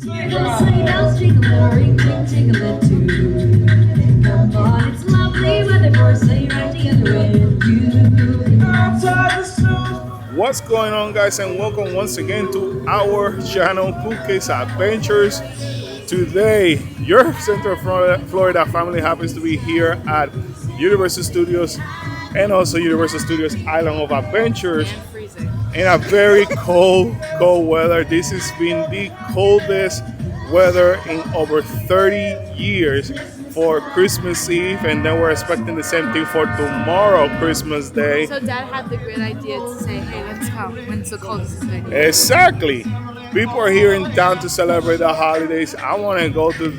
Sleigh bells jingle, ring, ring, jingle too. Come on, it's lovely weather for a sleigh ride together with you. What's going on, guys, and welcome once again to our channel, Kool's Adventures. Today, your Central Florida family happens to be here at Universal Studios and also Universal Studios Island of Adventures in a very cold weather. This has been the coldest weather in over 30 years for Christmas Eve, and then we're expecting the same thing for tomorrow, Christmas Day. So Dad had the great idea to say, hey, let's come when it's the coldest it's been. Exactly. People are here in town to celebrate the holidays. I want to go to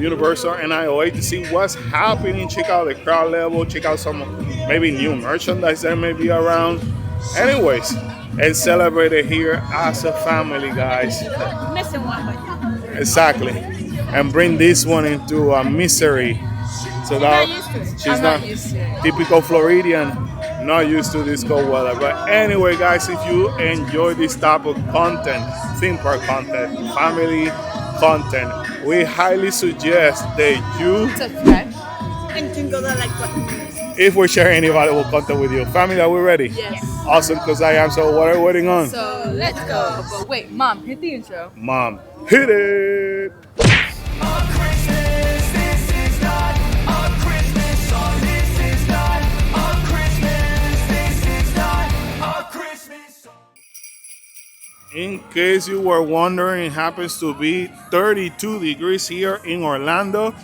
Universal and IOA to see what's happening, check out the crowd level, check out some maybe new merchandise that may be around. Anyways, and celebrate it here as a family, guys. Missing one, but Exactly. And bring this one into a misery. So that not used to it. she's I'm not not used to it. typical Floridian, not used to this cold weather. But anyway, guys, if you enjoy this type of content, theme park content, family content, we highly suggest that you, subscribe and jingle the like button. if we're sharing any valuable content with you. Family, are we ready? Yes. Awesome, because I am. So what are we waiting on? So let's go. But wait, Mom, hit the intro. Mom, hit it! In case you were wondering, it happens to be 32 degrees here in Orlando,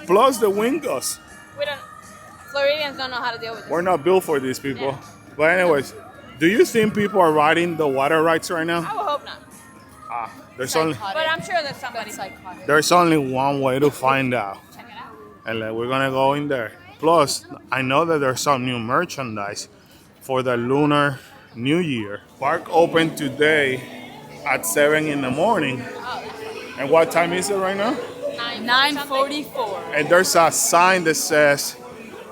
plus the wind gusts. We don't. Floridians don't know how to deal with it. We're not built for these people. Yeah. But anyways, do you think people are riding the water rides right now? I would hope not. There's only But I'm sure there's somebody. Psychotic. there's only one way to find out, Check it out. and we're gonna go in there. Plus, I know that there's some new merchandise for the Lunar New Year. Park open today at 7 in the morning. And what time is it right now? 9:44. And there's a sign that says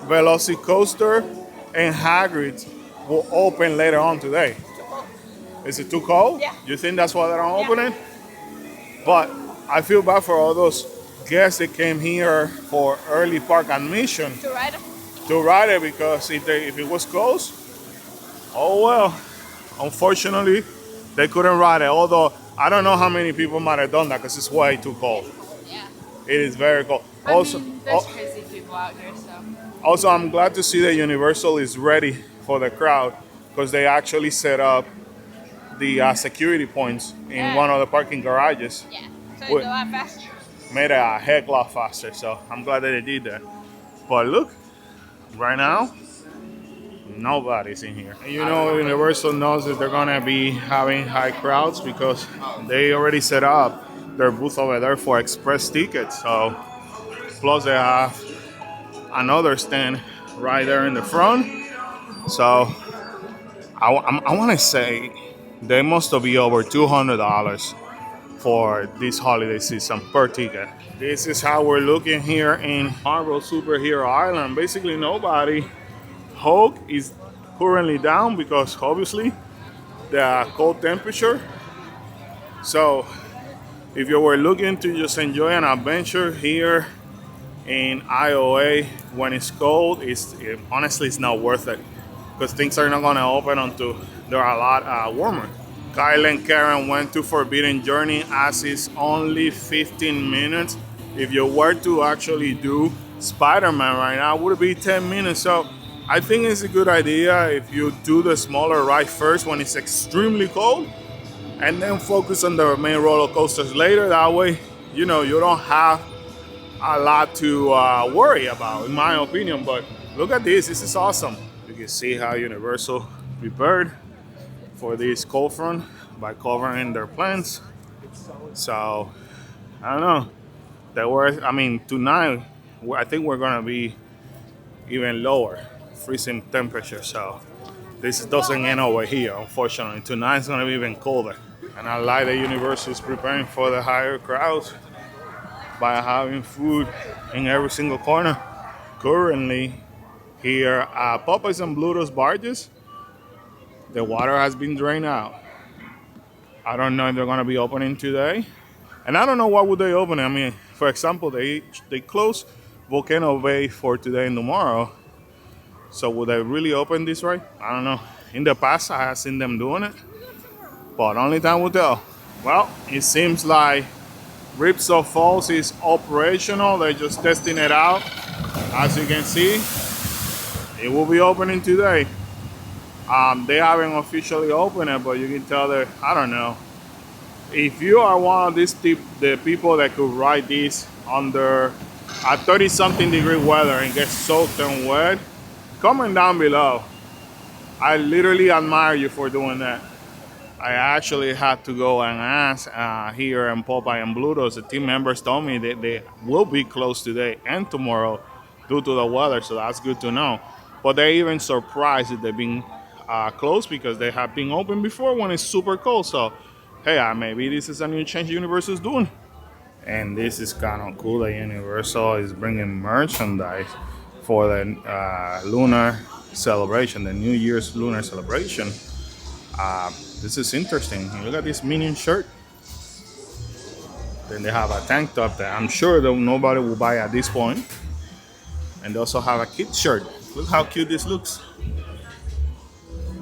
Velocicoaster and Hagrid's will open later on today. Is it too cold? Yeah. You think that's why they're not opening? But I feel bad for all those guests that came here for early park admission To ride them. to ride it, because if it was closed, oh well. Unfortunately, they couldn't ride it. Although I don't know how many people might have done that because it's way too cold. Yeah. It is very cold. I Also, mean, there's crazy people out here, so. Also, I'm glad to see that Universal is ready for the crowd, because they actually set up the security points in one of the parking garages. Yeah. So Wait. it's a lot faster. Made it a heck lot faster, so I'm glad that they did that. But look, right now, nobody's in here. And you know, Universal knows that they're gonna be having high crowds because they already set up their booth over there for express tickets. So, plus they have another stand right there in the front. So, I want to say they must be over $200 for this holiday season per ticket. This is how we're looking here in Marvel Superhero Island. Basically nobody. Hulk is currently down because obviously the cold temperature. So if you were looking to just enjoy an adventure here in IOA when it's cold, honestly it's not worth it, because things are not gonna open until they're a lot warmer. Kyle and Karen went to Forbidden Journey, as it's only 15 minutes. If you were to actually do Spider-Man right now, it would be 10 minutes. So I think it's a good idea if you do the smaller ride first when it's extremely cold, and then focus on the main roller coasters later. That way, you know, you don't have a lot to worry about, in my opinion. But look at this is awesome. You can see how Universal prepared for this cold front by covering their plants. So I don't know. Tonight I think we're gonna be even lower, freezing temperature. So this doesn't end over here, unfortunately. Tonight's gonna be even colder. And I like that Universal is preparing for the higher crowds by having food in every single corner. Currently, here at Popeyes and Bluto's barges, the water has been drained out. I don't know if they're gonna be opening today, And I don't know why would they open it. I mean, for example, they close Volcano Bay for today and tomorrow. So would they really open this right? I don't know. In the past, I have seen them doing it, but only time will tell. Well, it seems like Ripsaw Falls is operational. They're just testing it out. As you can see, it will be opening today. They haven't officially opened it, but you can tell that, I don't know. If you are one of the people that could ride this under a 30-something degree weather and get soaked and wet, comment down below. I literally admire you for doing that. I actually had to go and ask here in Popeye and Blutos. The team members told me that they will be closed today and tomorrow due to the weather, so that's good to know. But they're even surprised that they've been closed because they have been open before when it's super cold. So, hey, maybe this is a new change Universal is doing. And this is kind of cool that Universal is bringing merchandise for the lunar celebration, the New Year's lunar celebration. This is interesting. Look at this Minion shirt. Then they have a tank top that I'm sure that nobody will buy at this point. And they also have a kid shirt. Look how cute this looks.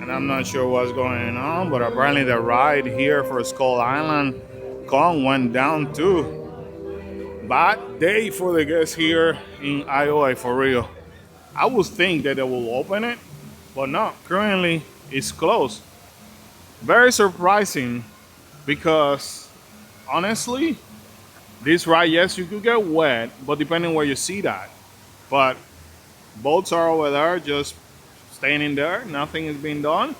And I'm not sure what's going on, but apparently the ride here for Skull Island Con went down too. Bad day for the guests here in IOA, for real. I would think that they will open it, but no, currently it's closed. Very surprising because honestly, this ride, yes, you could get wet, but depending where you see that. But boats are over there, just staying in there. Nothing is being done.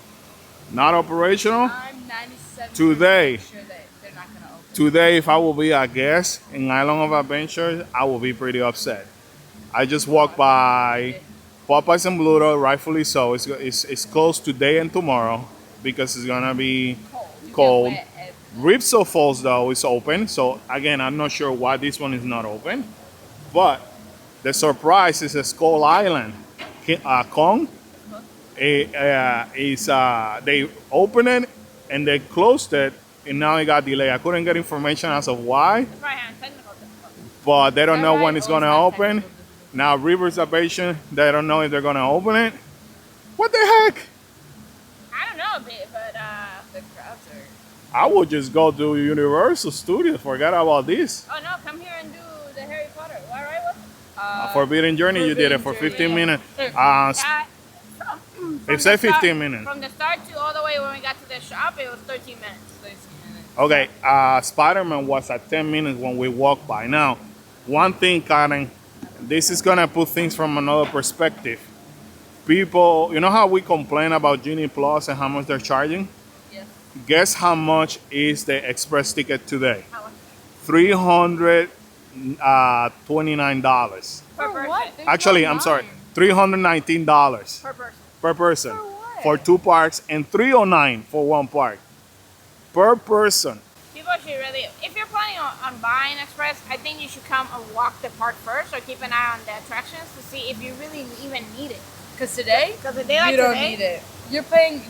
Not operational. I'm 97% Today. sure that they're not gonna open. Today, if I will be a guest in Island of Adventure, I will be pretty upset. I just walked by Popeyes and Bluto, rightfully so. It's closed today and tomorrow because it's gonna be cold. Ripsaw Falls though is open, so again, I'm not sure why this one is not open. But the surprise is a Skull Island Kong. They opened it and they closed it, and now it got delayed. I couldn't get information as of why, but they don't know when it's gonna open. Now Rivers Aviation, they don't know if they're gonna open it. What the heck? I don't know, but The crowds are. I would just go to Universal Studios. Forget about this. oh no, come here and do the Harry Potter. What right was it? Forbidden Journey, you did it for Forbidden 15 Journey, minutes. From It the said start- 15 minutes. From the start to all the way when we got to the shop, it was 13 minutes. Okay, Spider-Man was at 10 minutes when we walked by. Now, one thing, Karen, this is gonna put things from another perspective. People, you know how we complain about Genie Plus and how much they're charging? Yes. Guess how much is the express ticket today? How much? $329. Per person. There's Actually, no I'm sorry, line. $319 Per person. per person what? for 2 parks and $309 for 1 park per person. People should really, if you're planning on buying Express, I think you should come and walk the park first or keep an eye on the attractions to see if you really even need it. Because today, Because a day like you don't today, need it.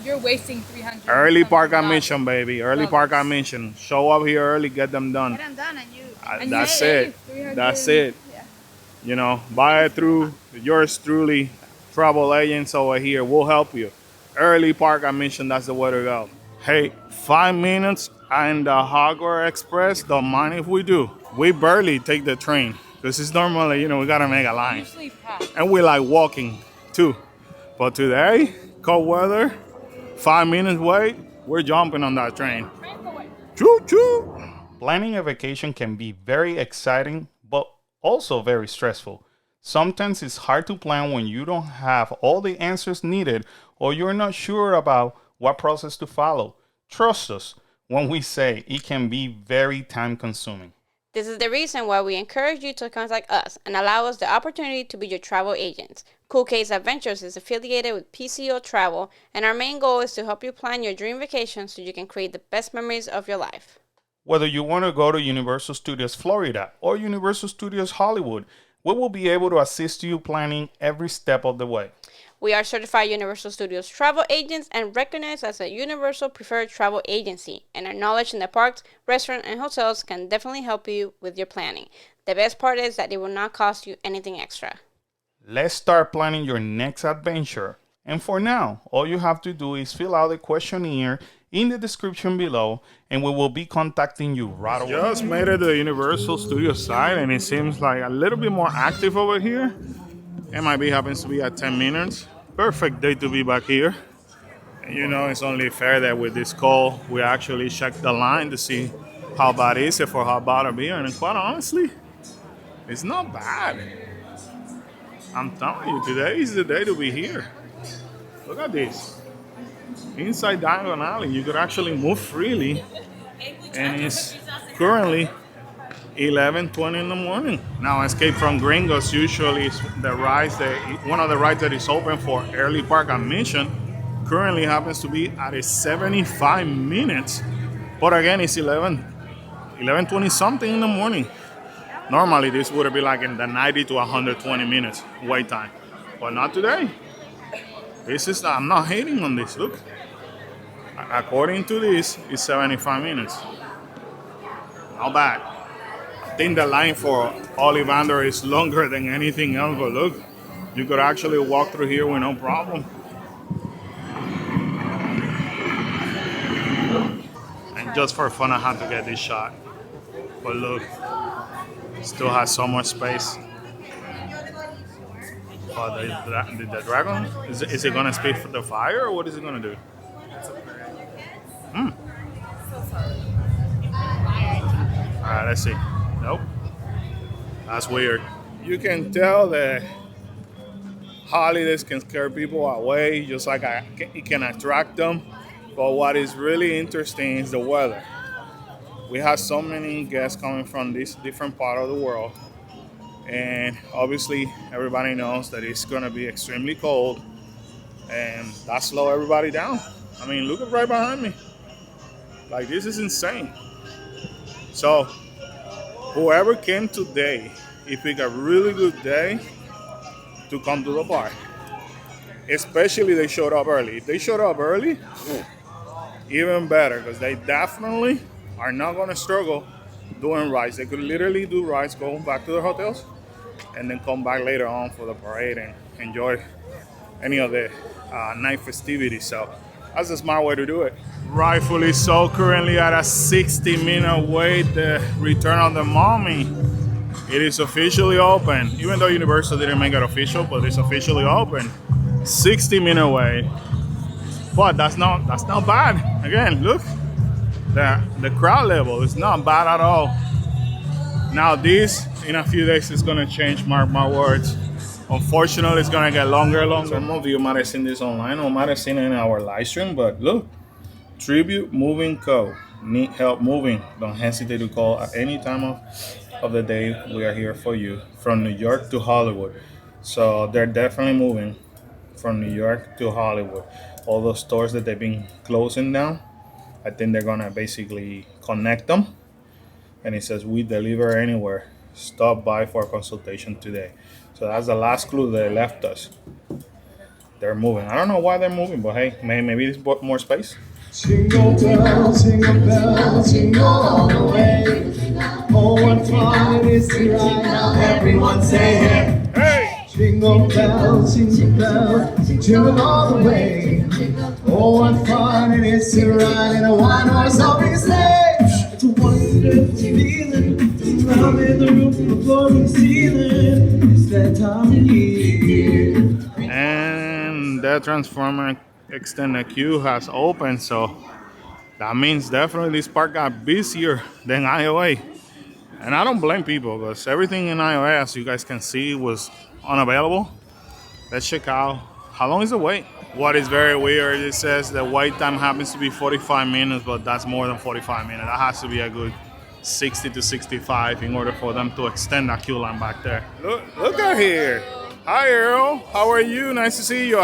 You're wasting 300. Early park $300. admission, baby. Early park admission. Show up here early, get them done. get them done and you. And That's you it. save 300. That's it. Yeah. You know, buy it through yours truly, travel agents over here. We'll help you. Early park admission, that's the way to go. Hey, 5 minutes and the Hogwarts Express, don't mind if we do. We barely take the train because it's normally, we got to make a line. Usually packed. And we like walking too. But today, cold weather, 5 minutes wait, we're jumping on that train. Choo choo! Planning a vacation can be very exciting, but also very stressful. Sometimes it's hard to plan when you don't have all the answers needed or you're not sure about what process to follow. Trust us when we say it can be very time consuming. This is the reason why we encourage you to contact us and allow us the opportunity to be your travel agents. Kool Adventures is affiliated with PCO Travel, and our main goal is to help you plan your dream vacation so you can create the best memories of your life. Whether you want to go to Universal Studios Florida or Universal Studios Hollywood, we will be able to assist you planning every step of the way. We are certified Universal Studios travel agents and recognized as a Universal Preferred Travel Agency, and our knowledge in the parks, restaurants, and hotels can definitely help you with your planning. The best part is that it will not cost you anything extra. Let's start planning your next adventure. And for now, all you have to do is fill out the questionnaire in the description below, and we will be contacting you right away. Just made it to the Universal Studios side, and it seems like a little bit more active over here. MIB happens to be at 10 minutes. Perfect day to be back here. And you know, it's only fair that with this call, we actually check the line to see how bad is it for how bad a beer. And quite honestly, it's not bad. I'm telling you, today is the day to be here. Look at this. Inside Diagon Alley, you could actually move freely, and it's currently 11:20 in the morning. Now, Escape from Gringos usually is the rides one of the rides that is open for early park admission. Currently happens to be at 75 minutes, but again, it's 11:20 something in the morning. Normally, this would be like in the 90 to 120 minutes wait time, but not today. I'm not hating on this. Look, according to this, it's 75 minutes. Not bad. I think the line for Ollivander is longer than anything else, but look, you could actually walk through here with no problem. And just for fun, I had to get this shot. But look, still has so much space. Oh, the dragon? Is it gonna spit for the fire, or what is it gonna do? Alright, let's see. Nope. That's weird. You can tell that holidays can scare people away, just like it can attract them. But what is really interesting is the weather. We have so many guests coming from this different part of the world. And obviously, everybody knows that it's going to be extremely cold, and that slows everybody down. I mean, look at right behind me. Like, this is insane. So, whoever came today, it picked a really good day to come to the park. Especially they showed up early. If they showed up early, even better, because they definitely are not going to struggle doing rides. They could literally do rides, go back to their hotels, and then come back later on for the parade and enjoy any of the night festivities. So that's a smart way to do it. Rightfully so, currently at a 60-minute wait, the Return of the Mummy. It is officially open, even though Universal didn't make it official, but it's officially open. 60-minute wait. But that's not bad. Again, look, the crowd level is not bad at all. Now this, in a few days, is gonna change, mark my words. Unfortunately, it's gonna get longer and longer. Some of you might have seen this online or might have seen it in our live stream, but look, Tribute Moving Co. Need help moving? Don't hesitate to call at any time of the day. We are here for you, from New York to Hollywood. So they're definitely moving from New York to Hollywood. All those stores that they've been closing down, I think they're gonna basically connect them. And it says, we deliver anywhere. Stop by for a consultation today. So that's the last clue they left us. They're moving. I don't know why they're moving, but hey, maybe it's more space. Jingle bells, jingle all the way. Oh, what fun it is to ride now. Everyone say hey. Hey! Jingle bells, jingle all the way. Oh, what fun it is to ride in a one-horse open sleigh. It's a wonderful feeling, around in the roof, the floor and ceiling. It's that time of year. And the Transformer extended queue has opened, so that means definitely this park got busier than IOA. And I don't blame people, because everything in IOA, as you guys can see, was unavailable. Let's check out how long is the wait. What is very weird, it says the wait time happens to be 45 minutes, but that's more than 45 minutes. That has to be a good 60 to 65 in order for them to extend that queue line back there. Look at here. Hi, Earl. How are you? Nice to see you.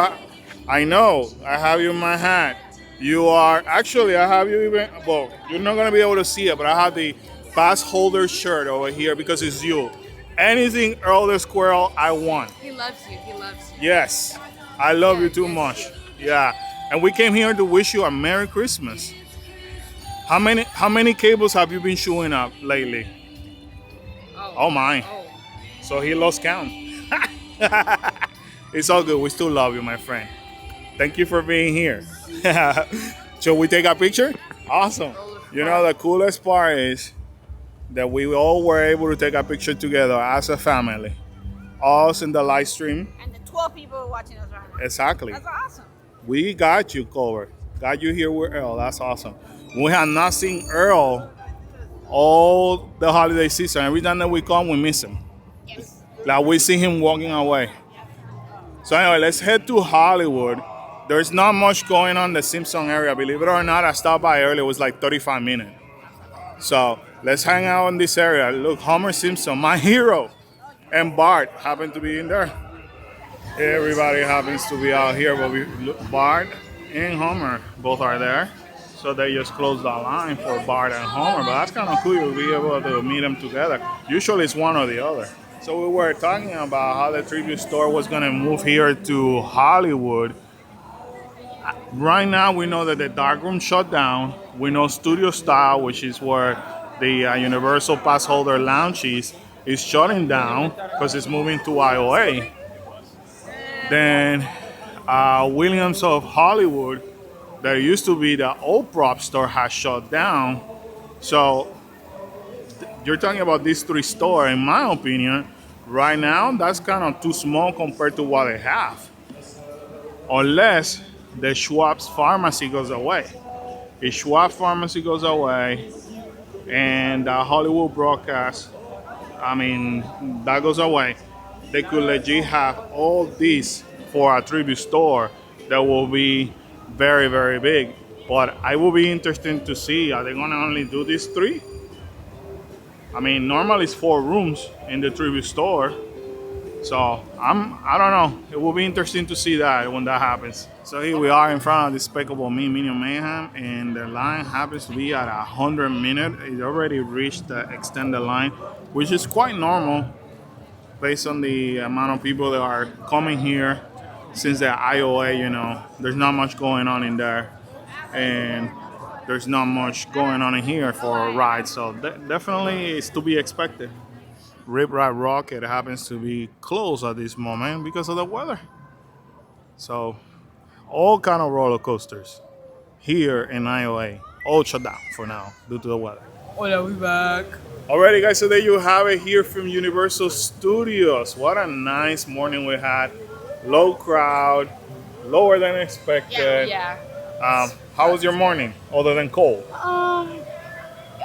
I know, I have you in my hat. You are, actually, I have you even, well, you're not going to be able to see it, but I have the pass holder shirt over here because it's you. Anything Earl the Squirrel, I want. He loves you. He loves you. Yes. I love you too much. Yeah. And we came here to wish you a Merry Christmas. How many cables have you been showing up lately? Oh my. So he lost count. It's all good. We still love you, my friend. Thank you for being here. Shall we take a picture? Awesome. You know, the coolest part is that we all were able to take a picture together as a family. Us in the live stream. And the 12 people watching us right now. Exactly. That's awesome. We got you covered. Got you here with Earl. That's awesome. We have not seen Earl all the holiday season. Every time that we come, we miss him. Yes. Like we see him walking away. So anyway, let's head to Hollywood. There's not much going on in the Simpson area. Believe it or not, I stopped by earlier. It was like 35 minutes. So let's hang out in this area. Look, Homer Simpson, my hero, and Bart happen to be in there. Everybody happens to be out here, but Bart and Homer both are there. So they just closed the line for Bart and Homer. But that's kind of cool. You'll be able to meet them together. Usually it's one or the other. So we were talking about how the tribute store was going to move here to Hollywood. Right now, we know that the darkroom shut down. We know Studio Style, which is where the Universal Pass Holder Lounge is shutting down because it's moving to IOA. Then Williams of Hollywood, that used to be the old prop store, has shut down. So you're talking about these three stores. In my opinion, right now, that's kind of too small compared to what they have. Unless the Schwab's Pharmacy goes away. If Schwab Pharmacy goes away and the Hollywood broadcast, that goes away, they could legit have all this for a tribute store that will be very, very big. But I will be interested to see, are they gonna only do these three? Normally it's 4 rooms in the tribute store. So I don't know. It will be interesting to see that when that happens. So here we are in front of Despicable Me, Minion Mayhem, and the line happens to be at 100 minutes. It already reached the extended line, which is quite normal based on the amount of people that are coming here since the IOA. There's not much going on in there, and there's not much going on in here for rides. So definitely it's to be expected. Rip Ride Rocket happens to be closed at this moment because of the weather. So all kind of roller coasters here in IOA, all shut down for now due to the weather. Hola, we back. Alrighty guys, so there you have it here from Universal Studios. What a nice morning we had. Low crowd, lower than expected. Yeah. How was your morning other than cold?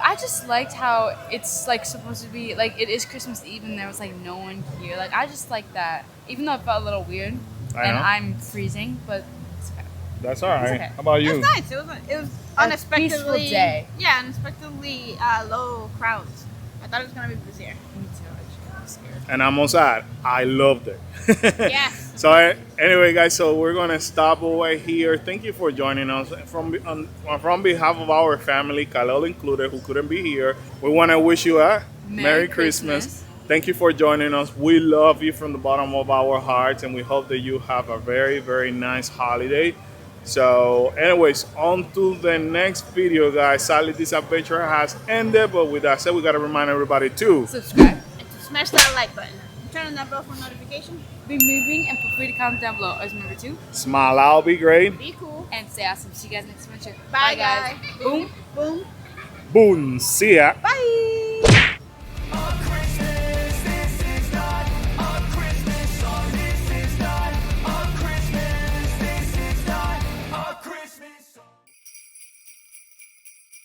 I just liked how it's like supposed to be like it is Christmas Eve and there was like no one here. Like I just like that, even though it felt a little weird. I'm freezing, but it's okay. That's all right. okay. How about you? It was nice. It was unexpectedly peaceful day. Yeah, unexpectedly low crowds. I thought it was gonna be busier. Me too. Actually, I'm scared. And I'm on sad. I loved it. Yes. So anyway, guys, so we're gonna stop over here. Thank you for joining us. From behalf of our family, Khalil included, who couldn't be here, we want to wish you a Merry Christmas. Thank you for joining us. We love you from the bottom of our hearts, and we hope that you have a very, very nice holiday. So anyways, on to the next video, guys. Sadly, this adventure has ended, but with that said, we got to remind everybody to Subscribe. And to smash that like button. Turn on that bell for notification. Be moving and feel free to comment down below. Always remember to smile out, be great. Be cool. and stay awesome. See you guys next adventure. Bye, guys. Boom. Boom. Boom. See ya. Bye.